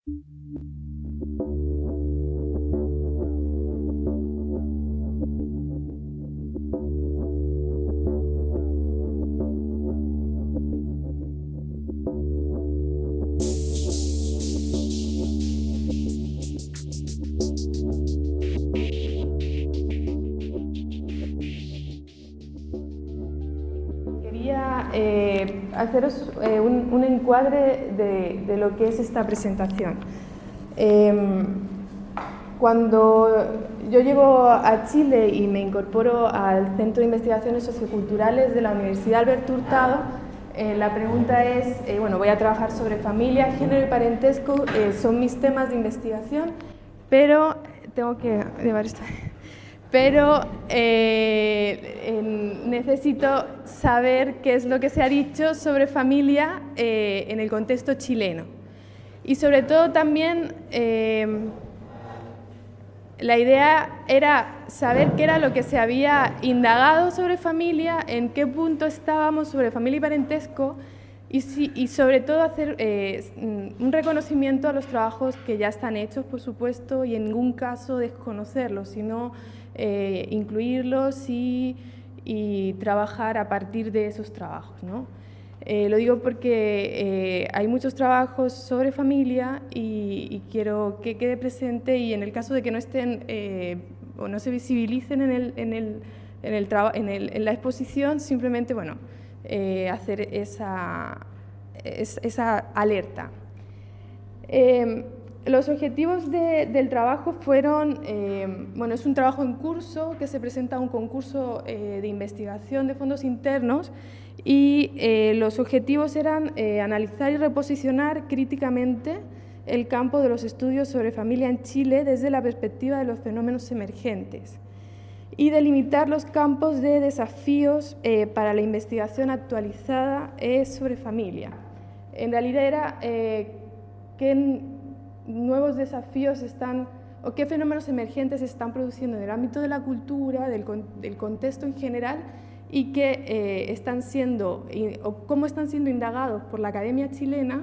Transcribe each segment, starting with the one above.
Quería haceros un encuadre de lo que es esta presentación. Cuando yo llego a Chile y me incorporo al Centro de Investigaciones Socioculturales de la Universidad Alberto Hurtado, la pregunta es, bueno, voy a trabajar sobre familia, género y parentesco, son mis temas de investigación, pero tengo que llevar esto. Pero necesito saber qué es lo que se ha dicho sobre familia en el contexto chileno. Y sobre todo también la idea era saber qué era lo que se había indagado sobre familia, en qué punto estábamos sobre familia y parentesco, y sobre todo hacer un reconocimiento a los trabajos que ya están hechos, por supuesto, y en ningún caso desconocerlos, sino incluirlos y trabajar a partir de esos trabajos, ¿no? Lo digo porque hay muchos trabajos sobre familia y quiero que quede presente, y en el caso de que no estén o no se visibilicen en la exposición, simplemente, bueno, hacer esa alerta. Los objetivos del trabajo fueron, bueno, es un trabajo en curso que se presenta a un concurso de investigación de fondos internos, y los objetivos eran analizar y reposicionar críticamente el campo de los estudios sobre familia en Chile desde la perspectiva de los fenómenos emergentes y delimitar los campos de desafíos para la investigación actualizada sobre familia. En realidad era qué nuevos desafíos están o qué fenómenos emergentes se están produciendo en el ámbito de la cultura, del contexto en general, y que están siendo, o cómo están siendo indagados por la academia chilena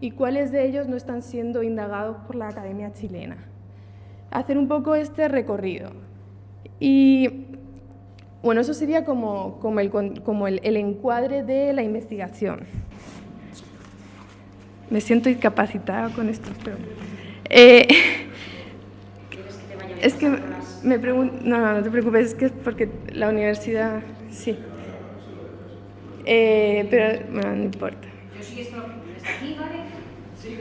y cuáles de ellos no están siendo indagados por la academia chilena. Hacer un poco este recorrido. Y bueno, eso sería como el encuadre de la investigación. Me siento incapacitada con esto, pero... es que me pregunto... No te preocupes, es que es porque la universidad... Sí. Pero bueno, no importa. Yo sí esto lo pones aquí, ¿vale? Sí.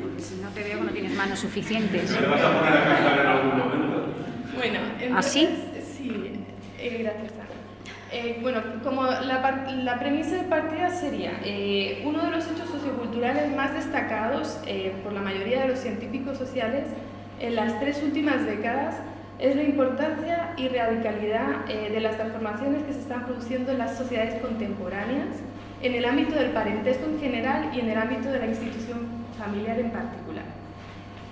Porque si no te veo que no tienes manos suficientes. ¿Me vas a poner a cantar en algún momento? Bueno, entonces, ¿así? Sí, gracias, Ana. Bueno, como la premisa de partida sería uno de los hechos socioculturales más destacados por la mayoría de los científicos sociales en las 3 últimas décadas es la importancia y radicalidad de las transformaciones que se están produciendo en las sociedades contemporáneas, en el ámbito del parentesco en general y en el ámbito de la institución familiar en particular.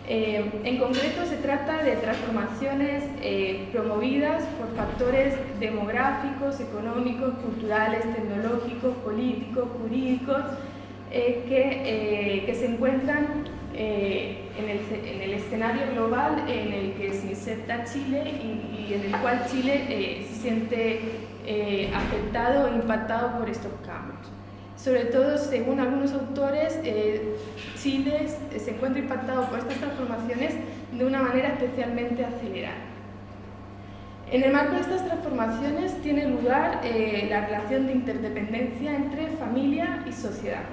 En concreto, se trata de transformaciones promovidas por factores demográficos, económicos, culturales, tecnológicos, políticos, jurídicos, que se encuentran en el escenario global en el que se inserta Chile y en el cual Chile se siente afectado o impactado por estos cambios. Sobre todo, según algunos autores, Chile se encuentra impactado por estas transformaciones de una manera especialmente acelerada. En el marco de estas transformaciones tiene lugar la relación de interdependencia entre familia y sociedad.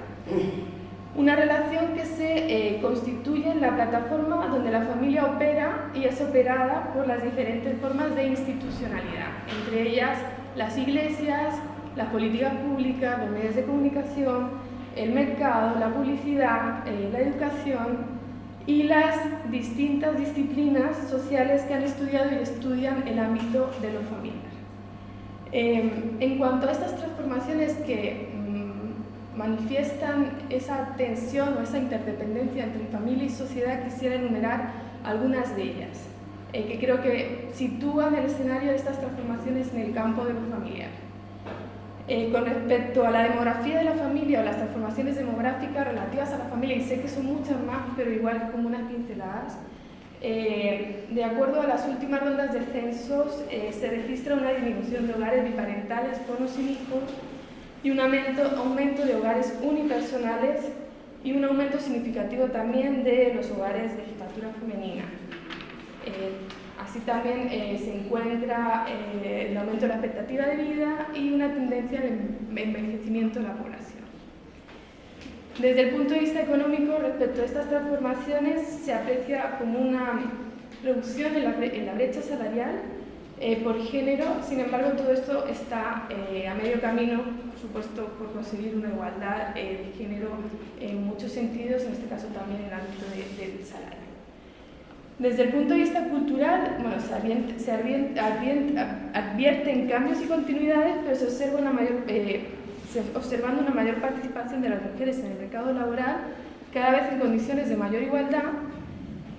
Una relación que se constituye en la plataforma donde la familia opera y es operada por las diferentes formas de institucionalidad, entre ellas las iglesias, las políticas públicas, los medios de comunicación, el mercado, la publicidad, la educación y las distintas disciplinas sociales que han estudiado y estudian el ámbito de lo familiar. En cuanto a estas transformaciones que manifiestan esa tensión o esa interdependencia entre familia y sociedad, quisiera enumerar algunas de ellas, que creo que sitúan el escenario de estas transformaciones en el campo de lo familiar. Con respecto a la demografía de la familia o las transformaciones demográficas relativas a la familia, y sé que son muchas más, pero igual como unas pinceladas, de acuerdo a las últimas rondas de censos, se registra una disminución de hogares biparentales con o sin hijos y un aumento de hogares unipersonales y un aumento significativo también de los hogares de jefatura femenina. Así también se encuentra el aumento de la expectativa de vida y una tendencia al envejecimiento de la población. Desde el punto de vista económico, respecto a estas transformaciones, se aprecia como una reducción en la brecha salarial por género. Sin embargo, todo esto está a medio camino, por supuesto, por conseguir una igualdad de género en muchos sentidos, en este caso también en el ámbito del salario. Desde el punto de vista cultural, bueno, se advierten cambios y continuidades, pero se observa observando una mayor participación de las mujeres en el mercado laboral, cada vez en condiciones de mayor igualdad,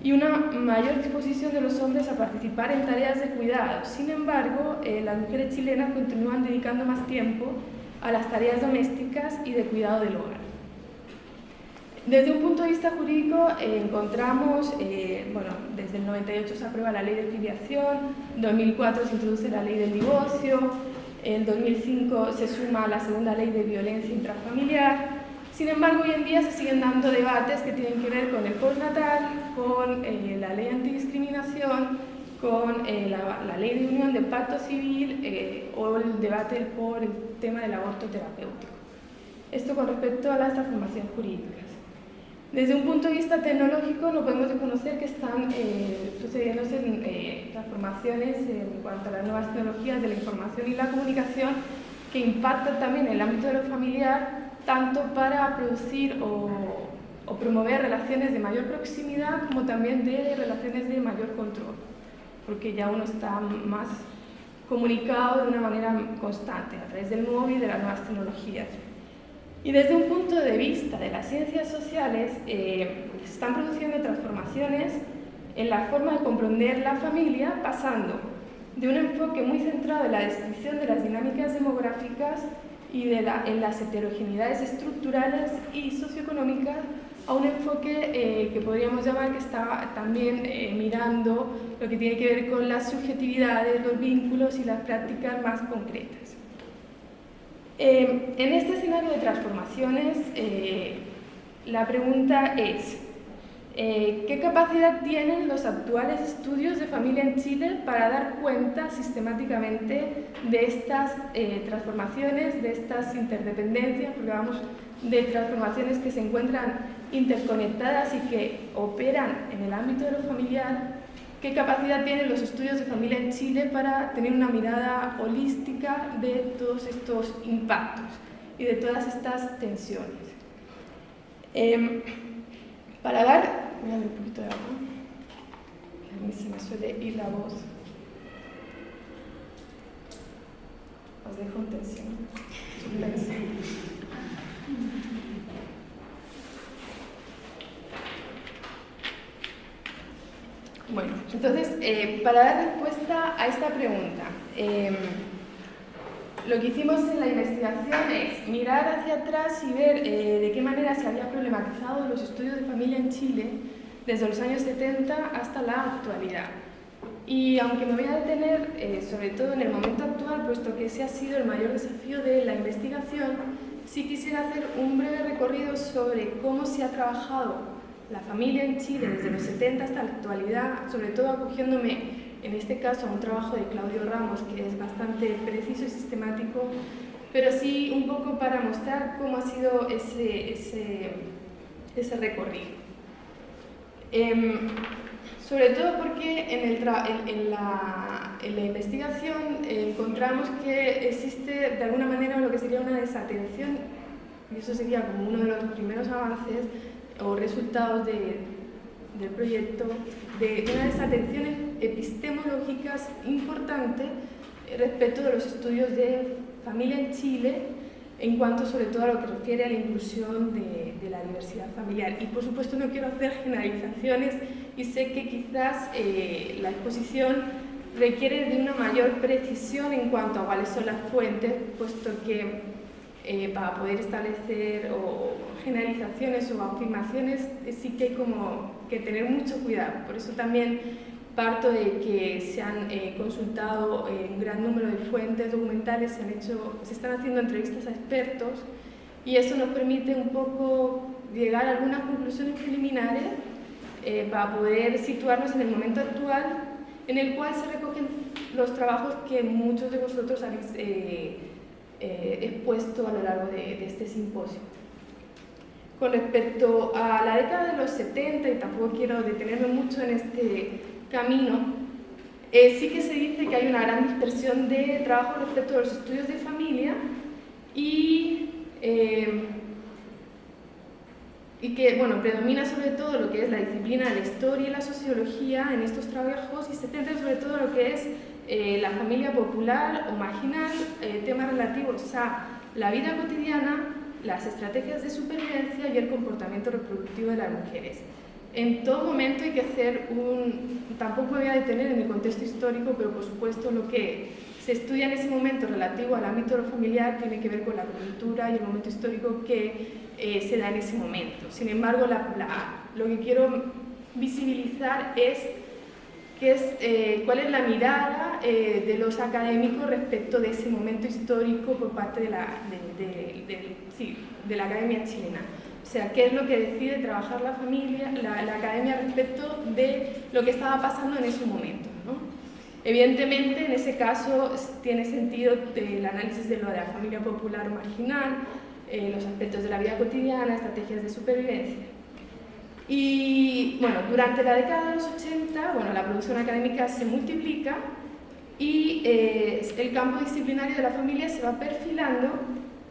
y una mayor disposición de los hombres a participar en tareas de cuidado. Sin embargo, las mujeres chilenas continúan dedicando más tiempo a las tareas domésticas y de cuidado del hogar. Desde un punto de vista jurídico, encontramos, desde el 98 se aprueba la ley de filiación, en 2004 se introduce la ley del divorcio, en 2005 se suma la segunda ley de violencia intrafamiliar. Sin embargo, hoy en día se siguen dando debates que tienen que ver con el postnatal, con la ley antidiscriminación, con la ley de unión de pacto civil o el debate por el tema del aborto terapéutico. Esto con respecto a las transformaciones jurídicas. Desde un punto de vista tecnológico, no podemos desconocer que están sucediéndose transformaciones en cuanto a las nuevas tecnologías de la información y la comunicación que impactan también en el ámbito de lo familiar, tanto para producir o promover relaciones de mayor proximidad como también de relaciones de mayor control, porque ya uno está más comunicado de una manera constante a través del móvil y de las nuevas tecnologías. Y desde un punto de vista de las ciencias sociales, se están produciendo transformaciones en la forma de comprender la familia, pasando de un enfoque muy centrado en la descripción de las dinámicas demográficas y en las heterogeneidades estructurales y socioeconómicas, a un enfoque que podríamos llamar que está también mirando lo que tiene que ver con las subjetividades, los vínculos y las prácticas más concretas. En este escenario de transformaciones, la pregunta es, ¿qué capacidad tienen los actuales estudios de familia en Chile para dar cuenta sistemáticamente de estas transformaciones, de estas interdependencias, porque vamos de transformaciones que se encuentran interconectadas y que operan en el ámbito de lo familiar? ¿Qué capacidad tienen los estudios de familia en Chile para tener una mirada holística de todos estos impactos y de todas estas tensiones? Para dar... Voy a dar un poquito de agua, que a mí se me suele ir la voz. Os dejo en tensión. Bueno, entonces, para dar respuesta a esta pregunta, lo que hicimos en la investigación es mirar hacia atrás y ver de qué manera se habían problematizado los estudios de familia en Chile desde los años 70 hasta la actualidad. Y aunque me voy a detener sobre todo en el momento actual, puesto que ese ha sido el mayor desafío de la investigación, sí quisiera hacer un breve recorrido sobre cómo se ha trabajado la familia en Chile desde los 70 hasta la actualidad, sobre todo acogiéndome en este caso a un trabajo de Claudio Ramos que es bastante preciso y sistemático, pero sí un poco para mostrar cómo ha sido ese recorrido. Sobre todo porque en la investigación encontramos que existe de alguna manera lo que sería una desatención, y eso sería como uno de los primeros avances o resultados del proyecto, de una desatención epistemológicas importante respecto de los estudios de familia en Chile en cuanto sobre todo a lo que refiere a la inclusión de la diversidad familiar. Y por supuesto no quiero hacer generalizaciones y sé que quizás la exposición requiere de una mayor precisión en cuanto a cuáles son las fuentes, puesto que para poder establecer generalizaciones o afirmaciones, sí que hay como que tener mucho cuidado. Por eso también parto de que se han consultado un gran número de fuentes documentales, se están haciendo entrevistas a expertos, y eso nos permite un poco llegar a algunas conclusiones preliminares para poder situarnos en el momento actual, en el cual se recogen los trabajos que muchos de vosotros habéis expuesto a lo largo de este simposio. Con respecto a la década de los 70, y tampoco quiero detenerme mucho en este camino, sí que se dice que hay una gran dispersión de trabajo respecto a los estudios de familia y que bueno, predomina sobre todo lo que es la disciplina de la historia y la sociología en estos trabajos, y se centra sobre todo lo que es la familia popular o marginal, temas relativos a la vida cotidiana, las estrategias de supervivencia y el comportamiento reproductivo de las mujeres. En todo momento hay que hacer tampoco me voy a detener en el contexto histórico, pero por supuesto lo que se estudia en ese momento relativo al ámbito familiar tiene que ver con la coyuntura y el momento histórico que se da en ese momento. Sin embargo, lo que quiero visibilizar es cuál es la mirada de los académicos respecto de ese momento histórico por parte de la academia chilena. O sea, qué es lo que decide trabajar la academia respecto de lo que estaba pasando en ese momento, ¿no? Evidentemente, en ese caso tiene sentido el análisis de lo de la familia popular o marginal, los aspectos de la vida cotidiana, estrategias de supervivencia. Y bueno, durante la década de los 80, bueno, la producción académica se multiplica y el campo disciplinario de la familia se va perfilando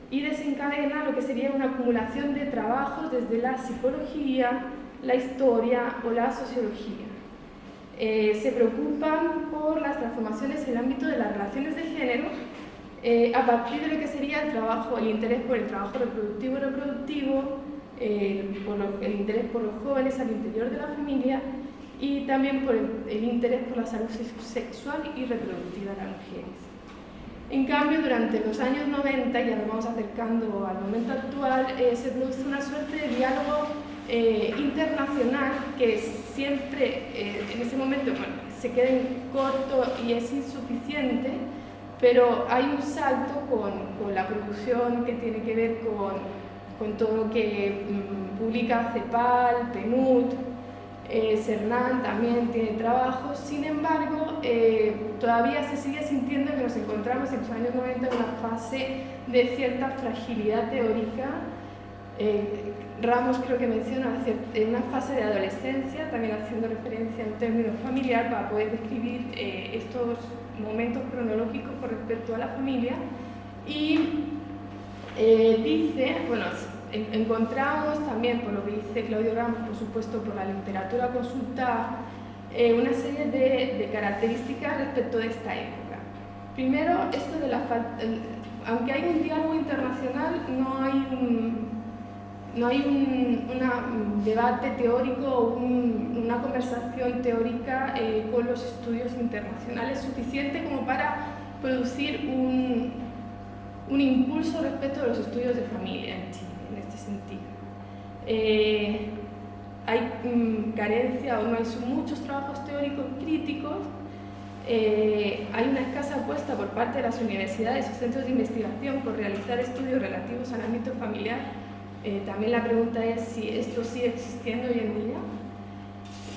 y desencadena lo que sería una acumulación de trabajos desde la psicología, la historia o la sociología. Se preocupan por las transformaciones en el ámbito de las relaciones de género a partir de lo que sería el interés por el trabajo reproductivo y reproductivo, el interés por los jóvenes al interior de la familia y también por el interés por la salud sexual y reproductiva de las mujeres. En cambio, durante los años 90, ya nos vamos acercando al momento actual, se produce una suerte de diálogo internacional que siempre en ese momento se queda corto y es insuficiente, pero hay un salto con la producción que tiene que ver con todo lo que publica CEPAL, PNUD, CERNAN también tiene trabajos. Sin embargo, todavía se sigue sintiendo que nos encontramos en los años 90 en una fase de cierta fragilidad teórica. Ramos creo que menciona una fase de adolescencia, también haciendo referencia a un término familiar para poder describir estos momentos cronológicos con respecto a la familia. Y dice, bueno, encontramos también, por lo que dice Claudio Ramos, por supuesto por la literatura consultada, una serie de características respecto de esta época. Primero, esto de aunque hay un diálogo internacional, no hay un debate teórico o una conversación teórica con los estudios internacionales suficiente como para producir un impulso respecto a los estudios de familia en Chile, en este sentido. Hay carencia o no hay muchos trabajos teóricos críticos, hay una escasa apuesta por parte de las universidades y centros de investigación por realizar estudios relativos al ámbito familiar. También la pregunta es si esto sigue existiendo hoy en día.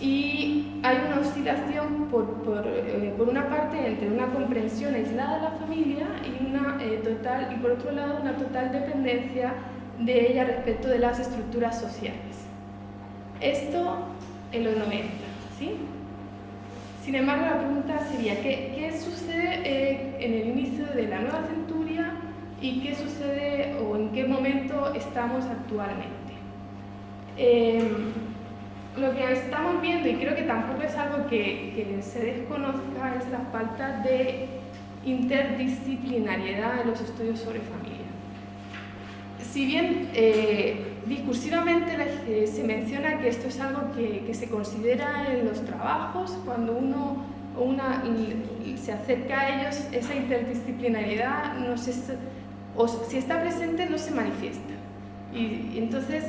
Y hay una oscilación por una parte entre una comprensión aislada de la familia y por otro lado una total dependencia de ella respecto de las estructuras sociales. Esto en los 90, ¿sí? Sin embargo, la pregunta sería, ¿qué sucede en el inicio de la nueva centuria y qué sucede o en qué momento estamos actualmente? Lo que estamos viendo, y creo que tampoco es algo que se desconozca, es la falta de interdisciplinariedad en los estudios sobre familia. Si bien discursivamente se menciona que esto es algo que se considera en los trabajos, cuando uno o una se acerca a ellos, esa interdisciplinariedad nos es o si está presente no se manifiesta. Y entonces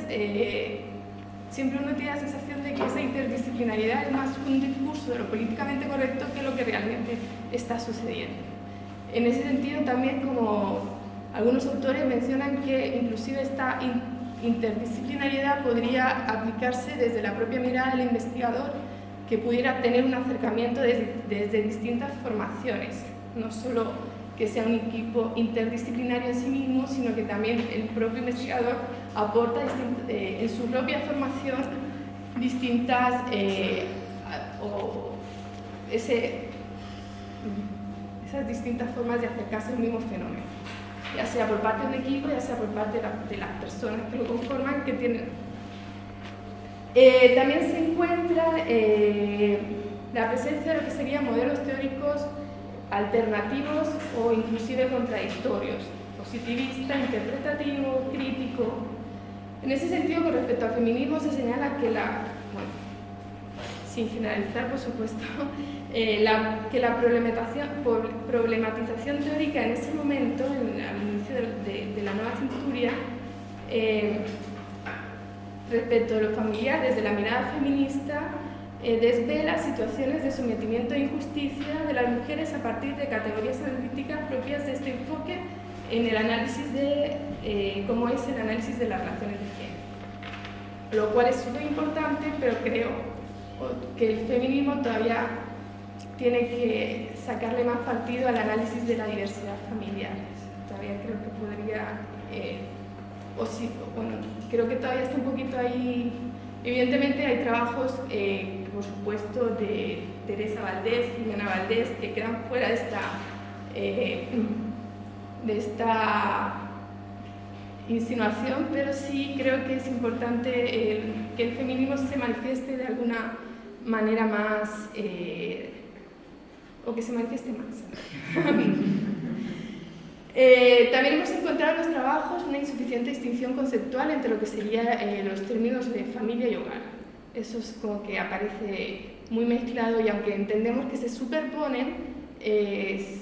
siempre uno tiene la sensación de que esa interdisciplinariedad es más un discurso de lo políticamente correcto que lo que realmente está sucediendo. En ese sentido también, como algunos autores mencionan, que inclusive esta interdisciplinariedad podría aplicarse desde la propia mirada del investigador, que pudiera tener un acercamiento desde distintas formaciones, no solo que sea un equipo interdisciplinario en sí mismo, sino que también el propio investigador aporta en su propia formación distintas esas distintas formas de acercarse al mismo fenómeno, ya sea por parte de un equipo, ya sea por parte de las personas que lo conforman, que tienen. También se encuentra la presencia de lo que serían modelos teóricos alternativos o inclusive contradictorios, positivista, interpretativo, crítico. En ese sentido, con respecto al feminismo, se señala que sin generalizar por supuesto, que la problematización teórica en ese momento, al inicio de la nueva centuria, respecto a lo familiar, desde la mirada feminista, desvela situaciones de sometimiento e injusticia de las mujeres a partir de categorías analíticas propias de este enfoque en el análisis de cómo es el análisis de las relaciones de género. Lo cual es súper importante, pero creo que el feminismo todavía tiene que sacarle más partido al análisis de la diversidad familiar. Todavía creo que podría, creo que todavía está un poquito ahí. Evidentemente hay trabajos, por supuesto, de Teresa Valdés, Jimena Valdés, que quedan fuera de esta insinuación, pero sí creo que es importante que el feminismo se manifieste de alguna manera más, o que se manifieste más. También hemos encontrado en los trabajos una insuficiente distinción conceptual entre lo que serían los términos de familia y hogar. Eso es como que aparece muy mezclado, y aunque entendemos que se superponen,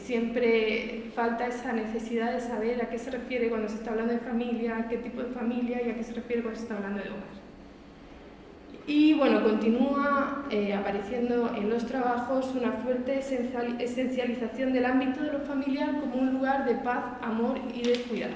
siempre falta esa necesidad de saber a qué se refiere cuando se está hablando de familia, a qué tipo de familia, y a qué se refiere cuando se está hablando de hogar. Y bueno, continúa apareciendo en los trabajos una fuerte esencialización del ámbito de lo familiar como un lugar de paz, amor y de cuidado.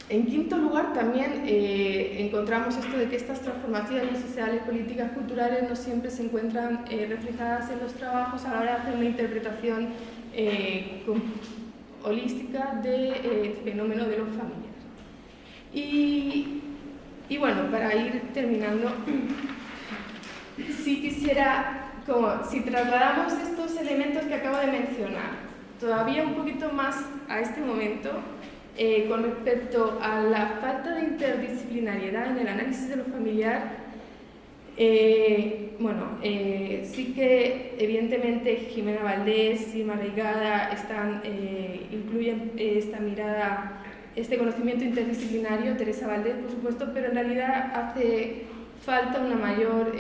En quinto lugar, también encontramos esto de que estas transformaciones sociales, políticas, culturales no siempre se encuentran reflejadas en los trabajos a la hora de hacer una interpretación holística del fenómeno de lo familiar. Y bueno, para ir terminando, sí quisiera, si trasladamos estos elementos que acabo de mencionar, todavía un poquito más a este momento, con respecto a la falta de interdisciplinariedad en el análisis de lo familiar, sí que evidentemente Jimena Valdés y Marraigada incluyen esta mirada, este conocimiento interdisciplinario, Teresa Valdés por supuesto, pero en realidad hace falta una mayor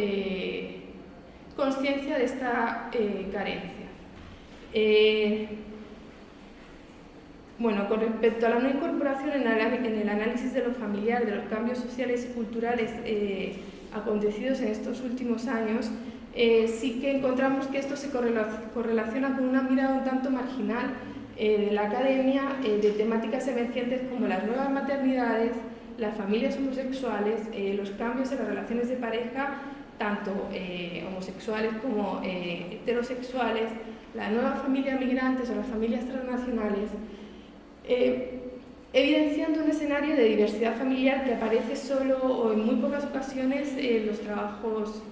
consciencia de esta carencia. Con respecto a la no incorporación en el análisis de lo familiar, de los cambios sociales y culturales acontecidos en estos últimos años, sí que encontramos que esto se correlaciona con una mirada un tanto marginal de la academia de temáticas emergentes como las nuevas maternidades, las familias homosexuales, los cambios en las relaciones de pareja, tanto homosexuales como heterosexuales, la nueva familia migrantes o las familias transnacionales, evidenciando un escenario de diversidad familiar que aparece solo o en muy pocas ocasiones en los trabajos,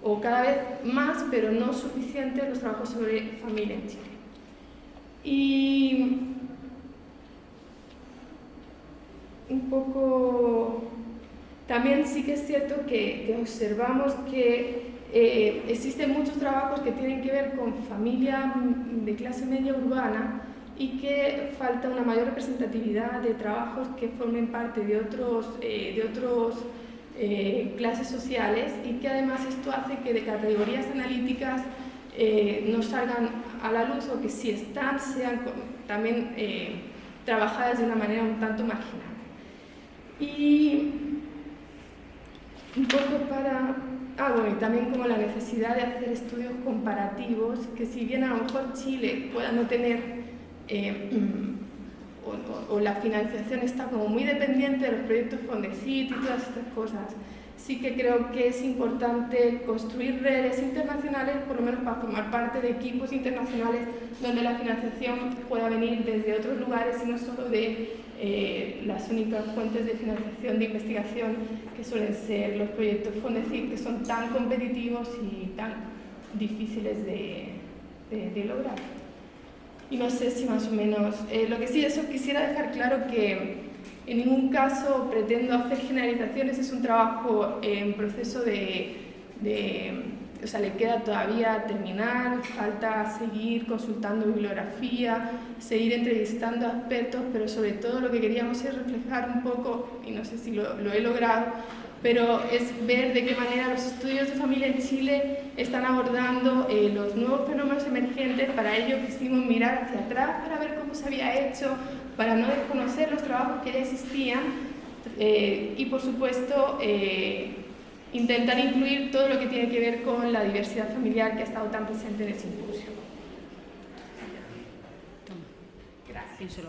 o cada vez más, pero no suficiente, en los trabajos sobre familia en Chile. Y un poco también sí que es cierto que observamos que existen muchos trabajos que tienen que ver con familia de clase media urbana y que falta una mayor representatividad de trabajos que formen parte de otros clases sociales, y que además esto hace que de categorías analíticas no salgan a la luz, o que si están sean también trabajadas de una manera un tanto marginal. Y un poco para... bueno, y también como la necesidad de hacer estudios comparativos, que si bien a lo mejor Chile pueda no tener, o la financiación está como muy dependiente de los proyectos Fondesit y todas estas cosas, sí que creo que es importante construir redes internacionales, por lo menos para formar parte de equipos internacionales donde la financiación pueda venir desde otros lugares y no solo de las únicas fuentes de financiación de investigación que suelen ser los proyectos Fondesit, que son tan competitivos y tan difíciles de lograr. Y no sé si más o menos... lo que sí, eso quisiera dejar claro que en ningún caso pretendo hacer generalizaciones, es un trabajo en proceso o sea, le queda todavía terminar, falta seguir consultando bibliografía, seguir entrevistando a expertos, pero sobre todo lo que queríamos es reflejar un poco, y no sé si lo he logrado, pero es ver de qué manera los estudios de familia en Chile están abordando los nuevos fenómenos emergentes. Para ello quisimos mirar hacia atrás para ver cómo se había hecho, para no desconocer los trabajos que ya existían y, por supuesto, intentar incluir todo lo que tiene que ver con la diversidad familiar que ha estado tan presente en el simposio. Gracias.